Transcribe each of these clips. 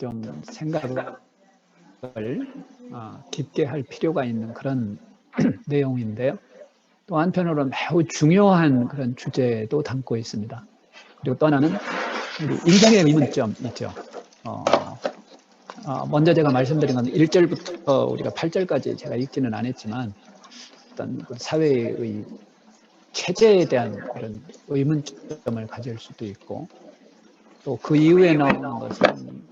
좀 생각을 깊게 할 필요가 있는 그런 내용인데요. 또 한편으로는 매우 중요한 그런 주제도 담고 있습니다. 그리고 또 하나는 우리 인생의 의문점 있죠. 먼저 제가 말씀드린 건 1절부터 우리가 8절까지 제가 읽지는 않았지만 어떤 사회의 체제에 대한 그런 의문점을 가질 수도 있고 또 그 이후에 나오는 것은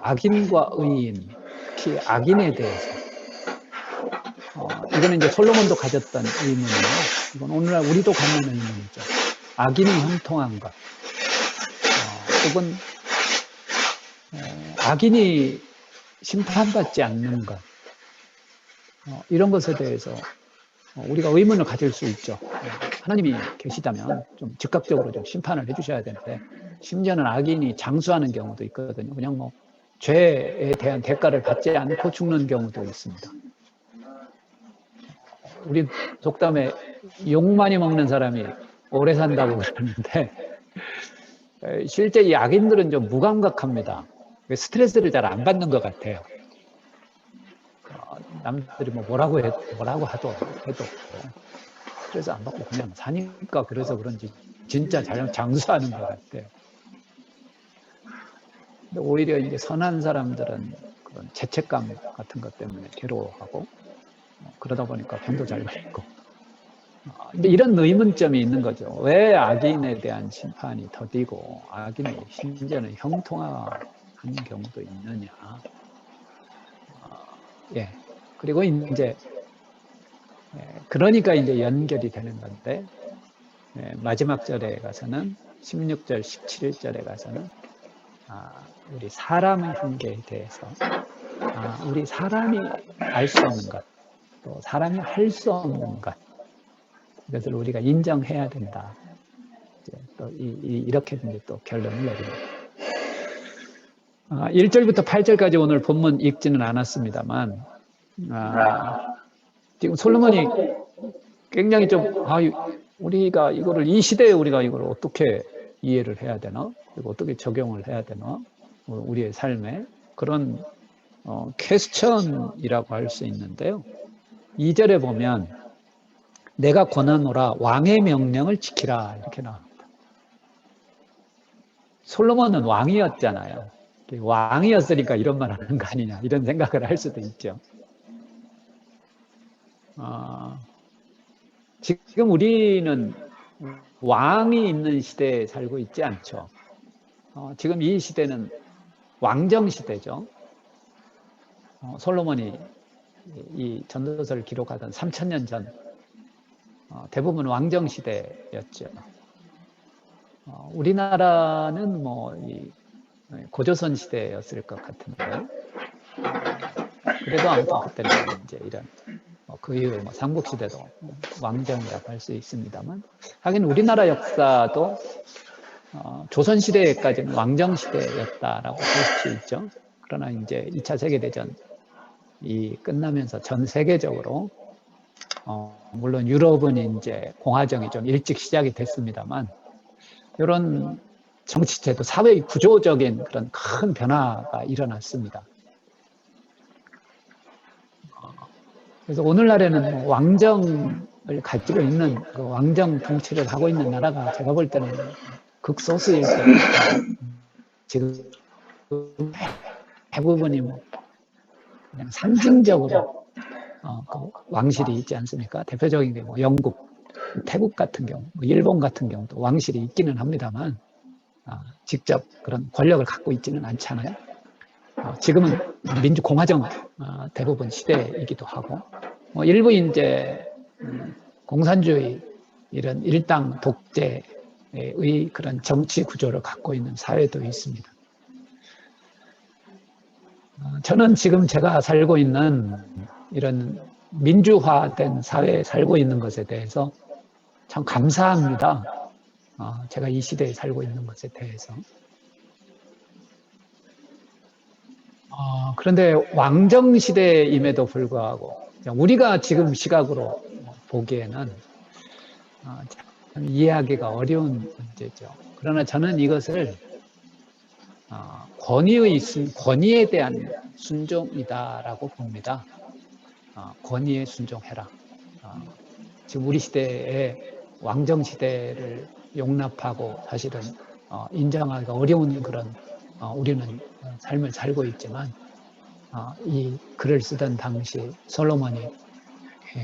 악인과 의인, 특히 악인에 대해서 이거는 이제 솔로몬도 가졌던 의문이에요. 이건 오늘날 우리도 갖는 의문이죠. 악인이 형통한 것, 혹은 악인이 심판받지 않는 것, 이런 것에 대해서 우리가 의문을 가질 수 있죠. 하나님이 계시다면 좀 즉각적으로 좀 심판을 해주셔야 되는데 심지어는 악인이 장수하는 경우도 있거든요. 그냥 뭐 죄에 대한 대가를 받지 않고 죽는 경우도 있습니다. 우리 속담에 욕 많이 먹는 사람이 오래 산다고 그러는데 실제 이 악인들은 좀 무감각합니다. 스트레스를 잘 안 받는 것 같아요. 남들이 뭐라고 해도 스트레스 안 받고 그냥 사니까 그래서 그런지 진짜 잘 장수하는 것 같아요. 근데 오히려 이제 선한 사람들은 그런 죄책감 같은 것 때문에 괴로워하고 그러다 보니까 병도 잘 걸리고. 근데 이런 의문점이 있는 거죠. 왜 악인에 대한 심판이 더디고 악인이 심지어는 형통하는 경우도 있느냐. 예. 그리고 이제 그러니까 이제 연결이 되는 건데 마지막 절에 가서는 16절, 17절에 가서는 우리 사람의 한계에 대해서 우리 사람이 알 수 없는 것, 또 사람이 할 수 없는 것, 이것을 우리가 인정해야 된다. 또 이렇게 이제 또 결론을 내립니다. 1절부터 8절까지 오늘 본문 읽지는 않았습니다만 지금 솔로몬이 굉장히 좀 우리가 이거를 이 시대에 우리가 이걸 어떻게 이해를 해야 되나? 그리고 어떻게 적용을 해야 되나? 우리의 삶에 그런 퀘스천이라고 할 수 있는데요. 2절에 보면 내가 권하노라 왕의 명령을 지키라 이렇게 나옵니다. 솔로몬은 왕이었잖아요. 왕이었으니까 이런 말 하는 거 아니냐 이런 생각을 할 수도 있죠. 지금 우리는 왕이 있는 시대에 살고 있지 않죠. 지금 이 시대는 왕정 시대죠. 솔로몬이 이 전도서를 기록하던 3000년 전 대부분 왕정 시대였죠. 우리나라는 이 고조선 시대였을 것 같은데 그래도 아무튼 그때는 이제 이런 그 이후에 삼국 시대도 왕정이라고 할 수 있습니다만 하긴 우리나라 역사도 조선 시대까지는 왕정 시대였다라고 할 수 있죠. 그러나 이제 2차 세계대전이 끝나면서 전 세계적으로 물론 유럽은 이제 공화정이 좀 일찍 시작이 됐습니다만 이런 정치제도 사회의 구조적인 그런 큰 변화가 일어났습니다. 그래서 오늘날에는 왕정을 가지고 있는 그 왕정 통치를 하고 있는 나라가 제가 볼 때는 극소수일 겁니다. 지금 대부분이 그냥 상징적으로 그 왕실이 있지 않습니까? 대표적인 게 영국, 태국 같은 경우, 일본 같은 경우도 왕실이 있기는 합니다만 직접 그런 권력을 갖고 있지는 않잖아요. 지금은 민주공화정 대부분 시대이기도 하고 일부 이제 공산주의 이런 일당 독재의 그런 정치 구조를 갖고 있는 사회도 있습니다. 저는 지금 제가 살고 있는 이런 민주화된 사회에 살고 있는 것에 대해서 참 감사합니다. 제가 이 시대에 살고 있는 것에 대해서. 그런데 왕정 시대임에도 불구하고 우리가 지금 시각으로 보기에는 참 이해하기가 어려운 문제죠. 그러나 저는 이것을 권위에 대한 순종이다라고 봅니다. 권위에 순종해라. 지금 우리 시대에 왕정 시대를 용납하고 사실은 인정하기가 어려운 그런 우리는 삶을 살고 있지만 이 글을 쓰던 당시 솔로몬이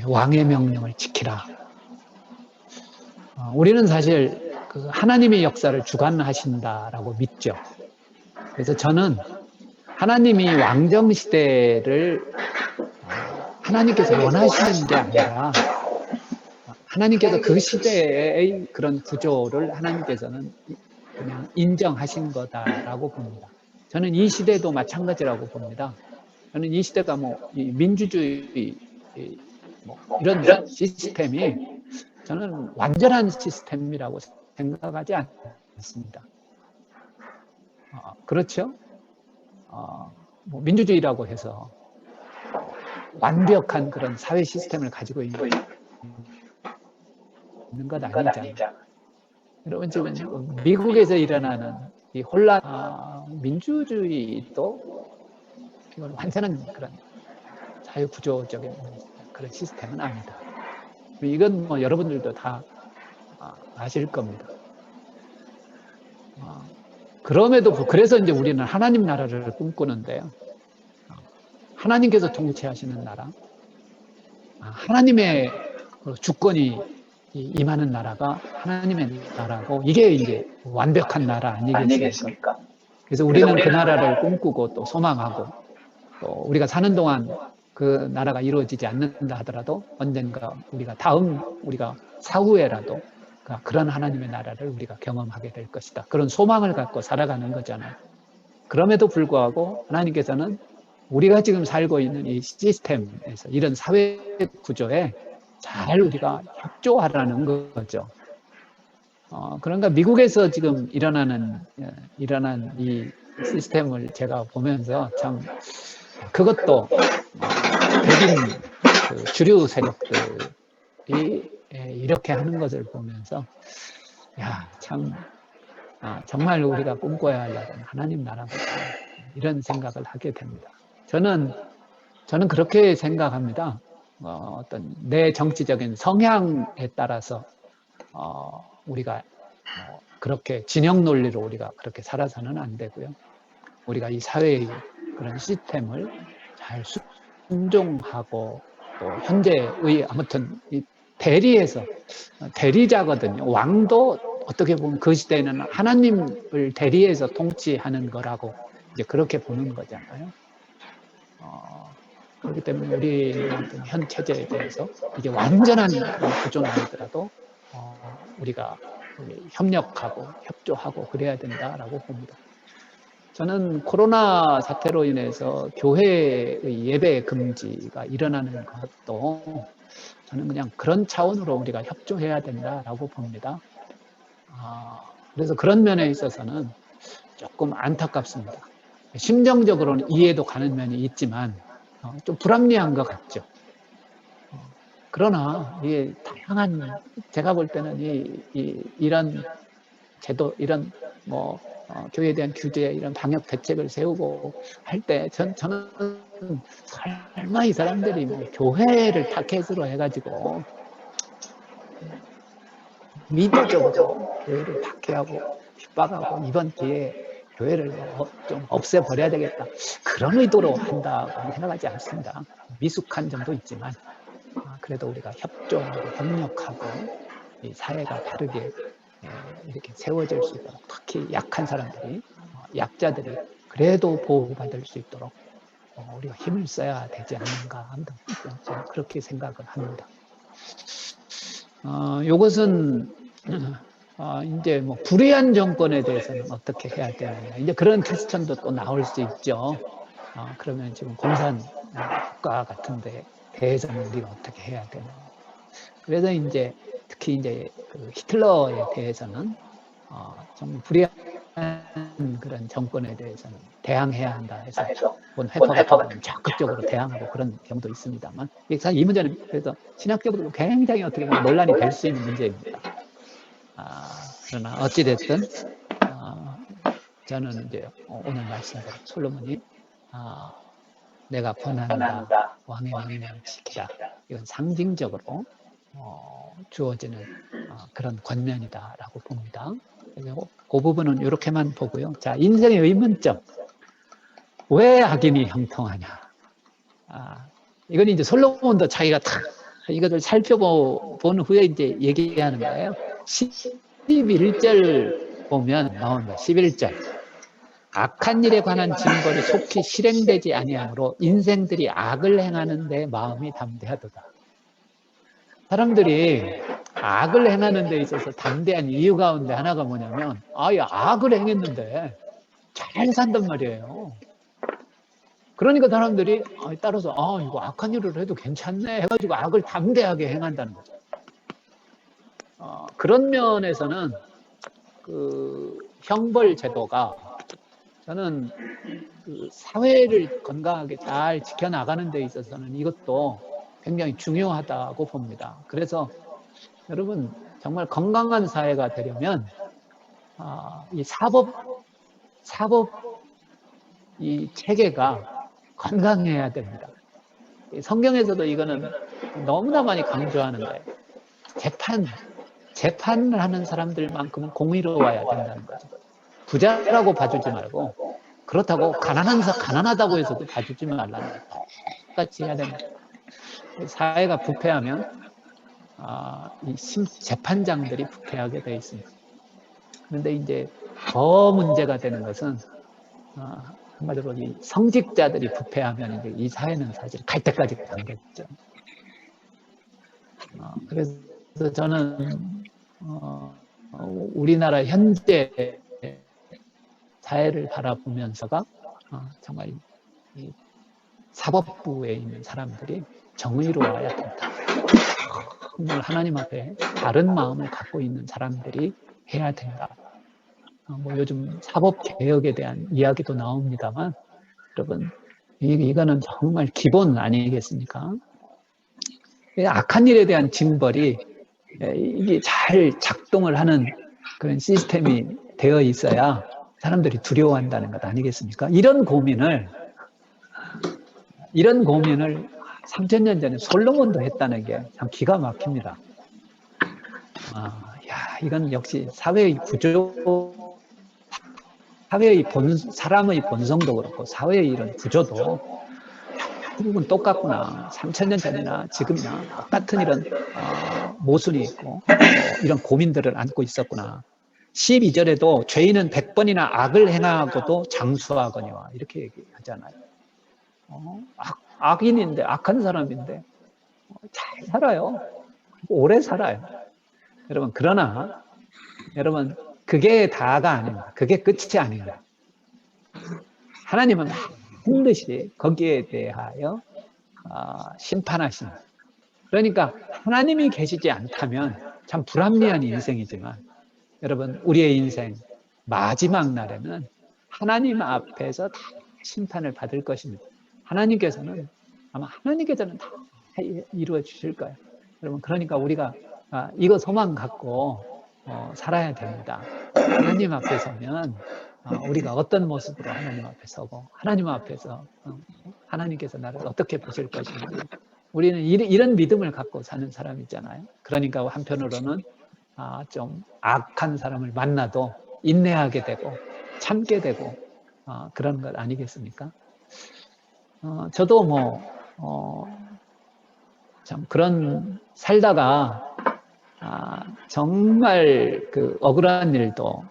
왕의 명령을 지키라. 우리는 사실 그 하나님의 역사를 주관하신다라고 믿죠. 그래서 저는 하나님이 왕정 시대를 하나님께서 원하시는 게 아니라 하나님께서 그 시대의 그런 구조를 하나님께서는 그냥 인정하신 거다라고 봅니다. 저는 이 시대도 마찬가지라고 봅니다. 저는 이 시대가 뭐 민주주의 뭐 이런 시스템이 저는 완전한 시스템이라고 생각하지 않습니다. 그렇죠? 뭐 민주주의라고 해서 완벽한 그런 사회 시스템을 가지고 있는 것 아니잖아요. 여러분 지금 미국에서 일어나는 이 혼란, 민주주의도 이건 완전한 그런 자유구조적인 그런 시스템은 아니다. 이건 뭐 여러분들도 다 아실 겁니다. 그럼에도 그래서 이제 우리는 하나님 나라를 꿈꾸는데요. 하나님께서 통치하시는 나라, 하나님의 주권이 임하는 나라가 하나님의 나라고 이게 이제 완벽한 나라 아니겠습니까? 그래서 우리는 그 나라를 꿈꾸고 또 소망하고 또 우리가 사는 동안 그 나라가 이루어지지 않는다 하더라도 언젠가 우리가 사후에라도 그런 하나님의 나라를 우리가 경험하게 될 것이다. 그런 소망을 갖고 살아가는 거잖아요. 그럼에도 불구하고 하나님께서는 우리가 지금 살고 있는 이 시스템에서 이런 사회 구조에 잘 우리가 협조하라는 거죠. 그러니까 미국에서 지금 일어난 이 시스템을 제가 보면서 참 그것도 백인 그 주류 세력들이 이렇게 하는 것을 보면서 참 정말 우리가 꿈꿔야 할 하나님 나라구나 이런 생각을 하게 됩니다. 저는 그렇게 생각합니다. 어떤 내 정치적인 성향에 따라서 우리가 그렇게 진영 논리로 우리가 그렇게 살아서는 안 되고요. 우리가 이 사회의 그런 시스템을 잘 순종하고 또 현재의 아무튼 이 대리자거든요. 왕도 어떻게 보면 그 시대에는 하나님을 대리해서 통치하는 거라고 이제 그렇게 보는 거잖아요. 그렇기 때문에 우리는 현 체제에 대해서 이게 완전한 구조는 아니더라도 우리가 협력하고 협조하고 그래야 된다라고 봅니다. 저는 코로나 사태로 인해서 교회의 예배 금지가 일어나는 것도 저는 그냥 그런 차원으로 우리가 협조해야 된다라고 봅니다. 그래서 그런 면에 있어서는 조금 안타깝습니다. 심정적으로는 이해도 가는 면이 있지만 좀 불합리한 것 같죠. 그러나 이게 다양한 제가 볼 때는 이런 제도 이런 뭐 교회에 대한 규제 이런 방역 대책을 세우고 할 때 저는 설마 이 사람들이 뭐 교회를 타켓으로 해가지고 미도적으로 교회를 박해하고 핍박하고 이번 기회에 교회를 좀 없애버려야 되겠다 그런 의도로 한다고 생각하지 않습니다. 미숙한 점도 있지만 그래도 우리가 협조하고 협력하고 이 사회가 바르게 이렇게 세워질 수 있도록 특히 약한 사람들이 약자들이 그래도 보호받을 수 있도록 우리가 힘을 써야 되지 않는가 저는 그렇게 생각을 합니다. 이것은 이제 뭐 불의한 정권에 대해서는 어떻게 해야 되느냐 이제 그런 퀘스천도 또 나올 수 있죠. 그러면 지금 공산 국가 같은데 대해서는 우리가 어떻게 해야 되느냐. 그래서 이제 특히 이제 그 히틀러에 대해서는 좀 불의한 그런 정권에 대해서는 대항해야 한다 해서 본 회파 같은 경우는 적극적으로 대항하고 그런 경우도 있습니다만 사실 이 문제는 그래서 신학적으로 굉장히 어떻게 보면 논란이 될 수 있는 문제입니다. 그러나 어찌됐든 저는 이제 오늘 말씀대로 솔로몬이 내가 권한다 왕의 명령을 지키라, 이건 상징적으로 주어지는 그런 권면이다라고 봅니다. 그리고 그 부분은 이렇게만 보고요. 자, 인생의 의문점, 왜 악인이 형통하냐? 이건 이제 솔로몬도 자기가 다 이것을 살펴본 후에 이제 얘기하는 거예요. 11절 보면 나온다. 11절. 악한 일에 관한 징벌이 속히 실행되지 아니하므로 인생들이 악을 행하는 데 마음이 담대하도다. 사람들이 악을 행하는 데 있어서 담대한 이유 가운데 하나가 뭐냐면 악을 행했는데 잘 산단 말이에요. 그러니까 사람들이 따라서 이거 악한 일을 해도 괜찮네 해가지고 악을 담대하게 행한다는 거죠. 그런 면에서는 그 형벌 제도가 저는 그 사회를 건강하게 잘 지켜나가는 데 있어서는 이것도 굉장히 중요하다고 봅니다. 그래서 여러분 정말 건강한 사회가 되려면 이 사법 이 체계가 건강해야 됩니다. 성경에서도 이거는 너무나 많이 강조하는데 재판을 하는 사람들만큼은 공의로워야 된다는 거죠. 부자라고 봐주지 말고 그렇다고 가난하다고 해서도 봐주지 말라는 거예요. 똑같이 해야 됩니다. 사회가 부패하면 이 재판장들이 부패하게 되어 있습니다. 그런데 이제 더 문제가 되는 것은 한마디로 이 성직자들이 부패하면 이제 이 사회는 사실 갈 때까지 가겠죠. 그래서 저는 우리나라 현재 사회를 바라보면서가 정말 이 사법부에 있는 사람들이 정의로워야 된다. 정말 하나님 앞에 바른 마음을 갖고 있는 사람들이 해야 된다. 뭐 요즘 사법개혁에 대한 이야기도 나옵니다만 여러분 이거는 정말 기본 아니겠습니까? 악한 일에 대한 징벌이 이게 잘 작동을 하는 그런 시스템이 되어 있어야 사람들이 두려워한다는 것 아니겠습니까? 이런 고민을 3000년 전에 솔로몬도 했다는 게 참 기가 막힙니다. 이건 역시 사회의 구조, 사람의 본성도 그렇고 사회의 이런 구조도 결국은 똑같구나. 3000년 전이나 지금이나 똑같은 이런 모순이 있고 이런 고민들을 안고 있었구나. 12절에도 죄인은 100번이나 악을 행하고도 장수하거니와 이렇게 얘기하잖아요. 악인인데 악한 사람인데 잘 살아요. 오래 살아요. 여러분 그러나 여러분 그게 다가 아닙니다. 그게 끝이 아닙니다. 하나님은 반드시 거기에 대하여 심판하십니다. 그러니까 하나님이 계시지 않다면 참 불합리한 인생이지만 여러분 우리의 인생 마지막 날에는 하나님 앞에서 다 심판을 받을 것입니다. 하나님께서는 다 이루어 주실 거예요. 여러분 그러니까 우리가 이거 소망 갖고 살아야 됩니다. 하나님 앞에 서면 우리가 어떤 모습으로 하나님 앞에 서고 하나님 앞에서 하나님께서 나를 어떻게 보실 것인지 우리는 이런 믿음을 갖고 사는 사람이잖아요. 그러니까 한편으로는 좀 악한 사람을 만나도 인내하게 되고 참게 되고 그런 것 아니겠습니까? 저도 참 그런 살다가 정말 그 억울한 일도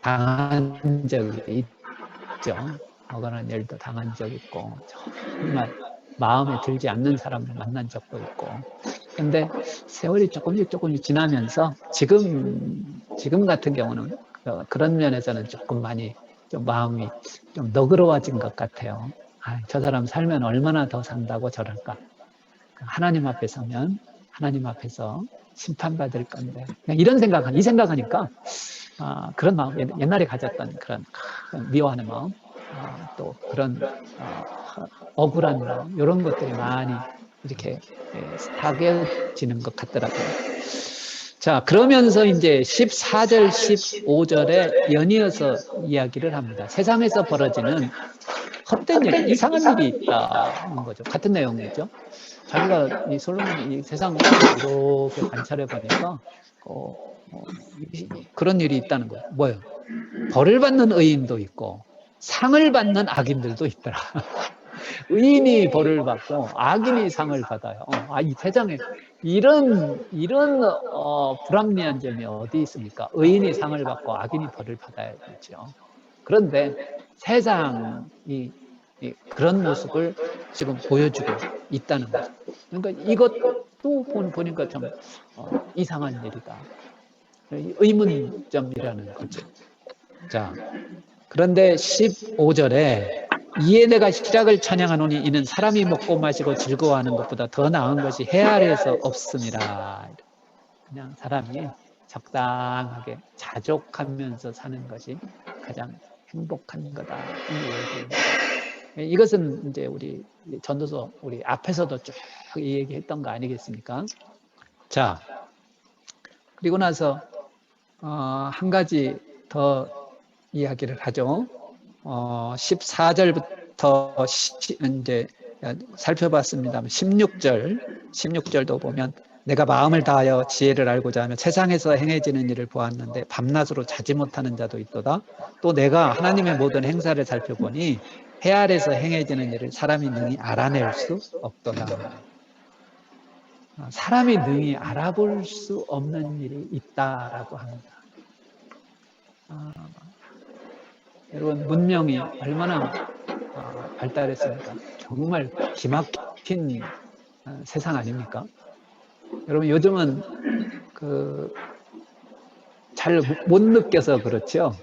당한 적이 있죠. 억울한 일도 당한 적 있고 정말 마음에 들지 않는 사람을 만난 적도 있고 근데 세월이 조금씩 지나면서 지금 같은 경우는 그런 면에서는 조금 많이 좀 마음이 좀 너그러워진 것 같아요. 저 사람 살면 얼마나 더 산다고 저럴까. 하나님 앞에 서면 하나님 앞에서 심판받을 건데 이 생각하니까 그런 마음, 옛날에 가졌던 그런 미워하는 마음, 또 그런 억울한 마음 이런 것들이 많이 이렇게 사겨지는 것 같더라고요. 자, 그러면서 이제 14절, 15절에 연이어서 이야기를 합니다. 세상에서 벌어지는 헛된 일, 이상한 일이 있다는 거죠. 같은 내용이죠. 자기가 이 솔로몬이 이 세상을 이렇게 관찰해 보니까 그런 일이 있다는 거예요. 뭐예요? 벌을 받는 의인도 있고 상을 받는 악인들도 있더라. 의인이 벌을 받고 악인이 상을 받아요. 이 세상에 이런 불합리한 점이 어디 있습니까? 의인이 상을 받고 악인이 벌을 받아야 되죠. 그런데 세상이 그런 모습을 지금 보여주고 있다는 거죠. 그러니까 이것도 보니까 참 이상한 일이다. 의문점이라는 거죠. 자, 그런데 15절에 이에 내가 희락을 찬양하노니 이는 사람이 먹고 마시고 즐거워하는 것보다 더 나은 것이 해 아래에서 없음이라. 그냥 사람이 적당하게 자족하면서 사는 것이 가장 행복한 거다. 이것은 이제 우리 전도서 우리 앞에서도 쭉 얘기했던 거 아니겠습니까? 자, 그리고 나서 한 가지 더 이야기를 하죠. 14절부터 이제 살펴봤습니다만 16절도 보면 내가 마음을 다하여 지혜를 알고자 하며 세상에서 행해지는 일을 보았는데 밤낮으로 자지 못하는 자도 있도다. 또 내가 하나님의 모든 행사를 살펴보니 해 아래서 행해지는 일을 사람이 능히 알아낼 수 없도다. 사람이 능히 알아볼 수 없는 일이 있다라고 합니다. 여러분, 문명이 얼마나 발달했습니까? 정말 기막힌 세상 아닙니까? 여러분, 요즘은 잘 못 느껴서 그렇죠.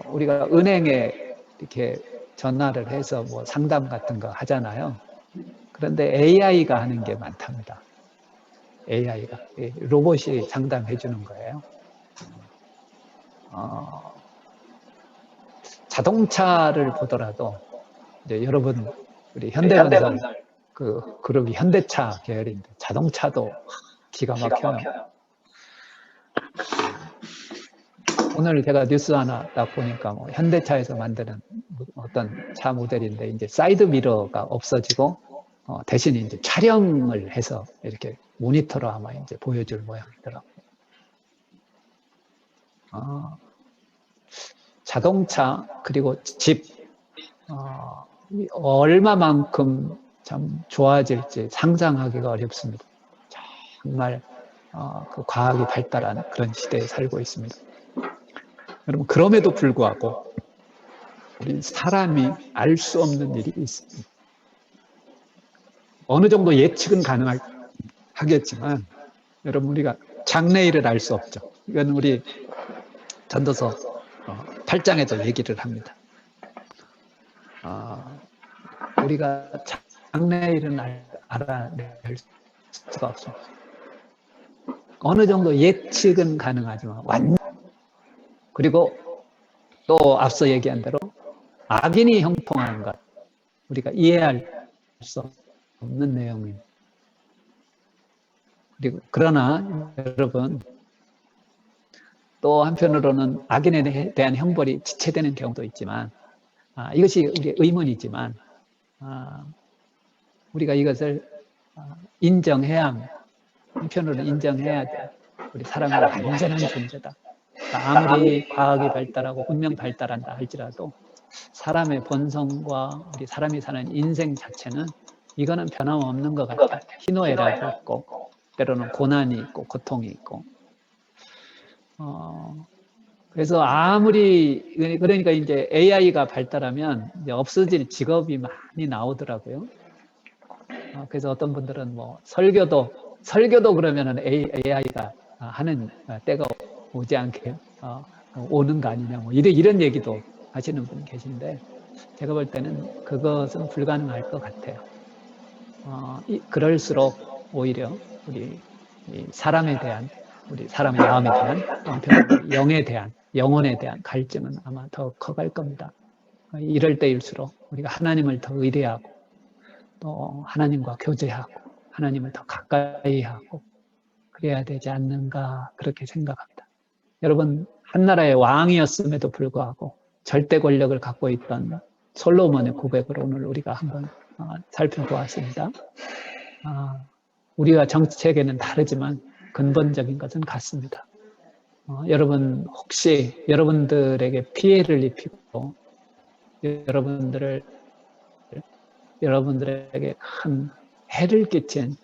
우리가 은행에 이렇게 전화를 해서 뭐 상담 같은 거 하잖아요. 그런데 AI가 하는 게 많답니다. AI가 로봇이 상담해 주는 거예요. 자동차를 보더라도 이제 여러분 우리 현대건설 그 그룹이 현대차 계열인데 자동차도 기가 막혀요. 오늘 제가 뉴스 하나 딱 보니까 뭐 현대차에서 만드는 어떤 차 모델인데 이제 사이드 미러가 없어지고 대신 이제 촬영을 해서 이렇게 모니터로 아마 이제 보여줄 모양이더라고요. 자동차 그리고 집 얼마만큼 참 좋아질지 상상하기가 어렵습니다. 정말 그 과학이 발달한 그런 시대에 살고 있습니다. 여러분, 그럼에도 불구하고 우리 사람이 알 수 없는 일이 있습니다. 어느 정도 예측은 가능하겠지만 여러분, 우리가 장래일을 알 수 없죠. 이건 우리 전도서 8장에도 얘기를 합니다. 우리가 장래일은 알아낼 수가 없습니다. 어느 정도 예측은 가능하지만 그리고 또 앞서 얘기한 대로 악인이 형통하는 것 우리가 이해할 수 없는 내용입니다. 그리고 그러나 여러분 또 한편으로는 악인에 대한 형벌이 지체되는 경우도 있지만 이것이 우리의 의문이지만 우리가 이것을 인정해야 합니다. 한편으로는 인정해야 돼. 우리 사람이 완전한 존재다. 아무리 과학이 발달하고 문명이 발달한다 할지라도 사람의 본성과 우리 사람이 사는 인생 자체는 이거는 변함없는 것 같아요. 희노애락이 있고 때로는 고난이 있고 고통이 있고 그래서 아무리 그러니까 이제 AI가 발달하면 이제 없어질 직업이 많이 나오더라고요. 그래서 어떤 분들은 뭐 설교도 그러면은 AI가 하는 때가 오지 않게 오는 거 아니냐 뭐 이런 얘기도 하시는 분 계신데 제가 볼 때는 그것은 불가능할 것 같아요. 그럴수록 오히려 우리 사람에 대한 우리 사람의 마음에 대한 영에 대한 영혼에 대한 갈증은 아마 더 커갈 겁니다. 이럴 때일수록 우리가 하나님을 더 의뢰하고 또 하나님과 교제하고 하나님을 더 가까이 하고 그래야 되지 않는가 그렇게 생각합니다. 여러분, 한 나라의 왕이었음에도 불구하고 절대 권력을 갖고 있던 솔로몬의 고백을 오늘 우리가 한번 살펴보았습니다. 우리와 정치 체계는 다르지만 근본적인 것은 같습니다. 여러분, 혹시 여러분들에게 피해를 입히고 여러분들에게 큰 해를 끼친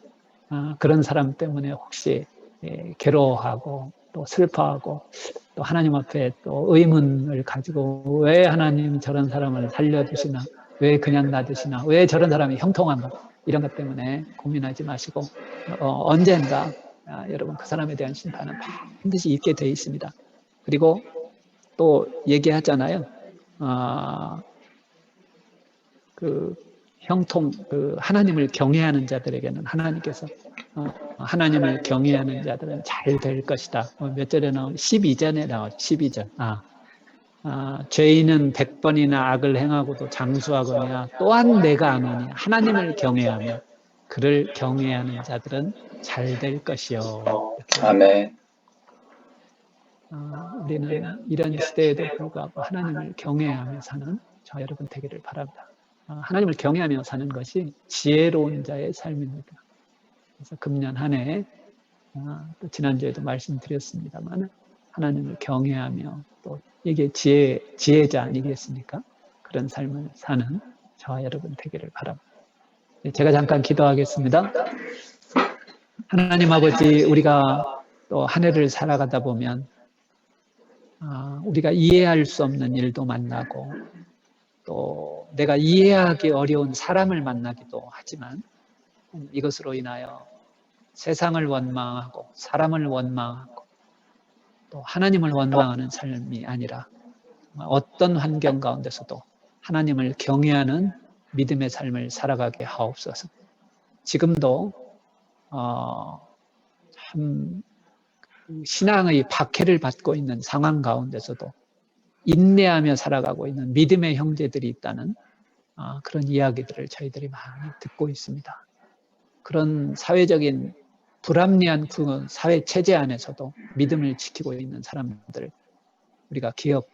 그런 사람 때문에 혹시 괴로워하고 또 슬퍼하고 또 하나님 앞에 또 의문을 가지고 왜 하나님이 저런 사람을 살려주시나, 왜 그냥 놔두시나, 왜 저런 사람이 형통한가, 이런 것 때문에 고민하지 마시고 언젠가 여러분 그 사람에 대한 심판은 반드시 있게 돼 있습니다. 그리고 또 얘기하잖아요. 하나님을 경외하는 자들에게는 하나님께서 하나님을 경외하는 자들은 잘 될 것이다. 몇 절에 나오죠? 12절에 나오죠. 12절. 죄인은 100번이나 악을 행하고도 장수하거냐. 또한 내가 아노니 하나님을 경외하며 그를 경외하는 자들은 잘 될 것이요. 아멘. 우리는 이런 시대에도 불구하고 하나님을 경외하며 사는 저 여러분 되기를 바랍니다. 하나님을 경외하며 사는 것이 지혜로운 자의 삶입니다. 그래서 금년 한 해, 또 지난주에도 말씀드렸습니다만, 하나님을 경외하며 또 이게 지혜자 아니겠습니까? 그런 삶을 사는 저와 여러분 되기를 바랍니다. 제가 잠깐 기도하겠습니다. 하나님 아버지, 우리가 또 한 해를 살아가다 보면 우리가 이해할 수 없는 일도 만나고 또 내가 이해하기 어려운 사람을 만나기도 하지만 이것으로 인하여 세상을 원망하고 사람을 원망하고 또 하나님을 원망하는 삶이 아니라 어떤 환경 가운데서도 하나님을 경외하는 믿음의 삶을 살아가게 하옵소서. 지금도 참 신앙의 박해를 받고 있는 상황 가운데서도 인내하며 살아가고 있는 믿음의 형제들이 있다는 그런 이야기들을 저희들이 많이 듣고 있습니다. 그런 사회적인 불합리한 그 사회 체제 안에서도 믿음을 지키고 있는 사람들 우리가 기억하며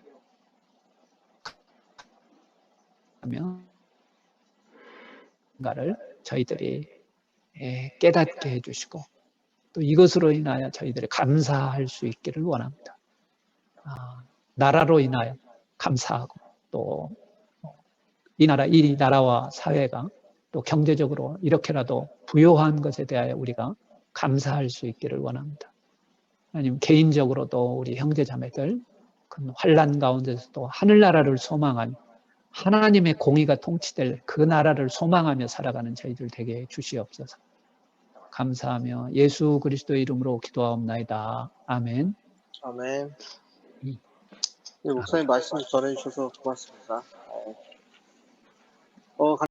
뭔가를 저희들이 깨닫게 해주시고 또 이것으로 인하여 저희들이 감사할 수 있기를 원합니다. 나라로 인하여 감사하고 또 이 나라와 사회가 또 경제적으로 이렇게라도 부요한 것에 대하여 우리가 감사할 수 있기를 원합니다. 아니면 개인적으로도 우리 형제자매들 그 환난 가운데서도 하늘나라를 소망하며 하나님의 공의가 통치될 그 나라를 소망하며 살아가는 저희들 되게 주시옵소서. 감사하며 예수 그리스도의 이름으로 기도하옵나이다. 아멘. 아멘. 목사님 말씀 전해주셔서 고맙습니다.